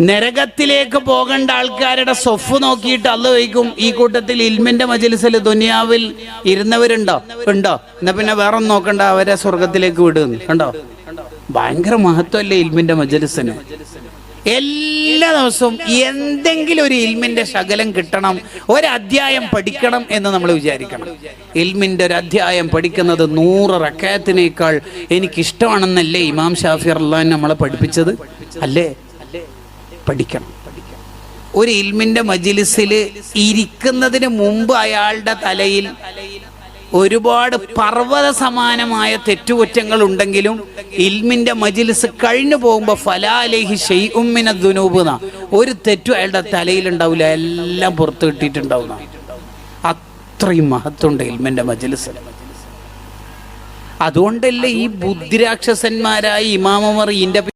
നരകത്തിലേക്ക് പോകേണ്ട ആൾക്കാരുടെ സ്വഫ് നോക്കിയിട്ട് അല്ലാഹു ചോദിക്കും, ഈ കൂട്ടത്തിൽ ഇൽമിന്റെ മജ്‌ലിസിൽ ദുനിയാവിൽ ഇരുന്നവരുണ്ടോ? ഉണ്ടോ? എന്നാ പിന്നെ വേറെ ഒന്നും നോക്കണ്ട, അവരെ സ്വർഗത്തിലേക്ക് വിടുന്നു. കണ്ടോ? ഭയങ്കര മഹത്വമല്ലേ ഇൽമിന്റെ മജ്‌ലിസിന്. എല്ലാ ദിവസവും എന്തെങ്കിലും ഒരു ഇൽമിന്റെ ശകലം കിട്ടണം, ഒരധ്യായം പഠിക്കണം എന്ന് നമ്മൾ വിചാരിക്കണം. ഇൽമിന്റെ ഒരു അധ്യായം പഠിക്കുന്നത് 100 റക്അത്തിനേക്കാൾ എനിക്കിഷ്ടമാണെന്നല്ലേ ഇമാം ഷാഫി റളിയല്ലാഹു അൻഹു നമ്മളെ പഠിപ്പിച്ചത്? അല്ലേ? പഠിക്കണം. ഒരു ഇൽമിന്റെ മജ്‌ലിസിൽ ഇരിക്കുന്നതിന് മുമ്പ് അയാളുടെ തലയിൽ ഒരുപാട് പർവ്വത സമാനമായ തെറ്റുകുറ്റങ്ങൾ ഉണ്ടെങ്കിലും ഇൽമിന്റെ മജ്‌ലിസ് കഴിഞ്ഞു പോകുമ്പോൾ ഫലാ അലൈഹി ശൈഉം മിനദ് ദുനൂബ്, ഒരു തെറ്റും അയാളുടെ തലയിൽ ഉണ്ടാവില്ല, എല്ലാം പുറത്ത് കിട്ടിയിട്ടുണ്ടാവുന്ന അത്രയും മഹത്വമുണ്ട് ഇൽമിന്റെ മജ്‌ലിസിൽ. അതുകൊണ്ടല്ലേ ഈ ബുദ്ധിരാക്ഷസന്മാരായ ഇമാമമാർ ഇതിന്റെ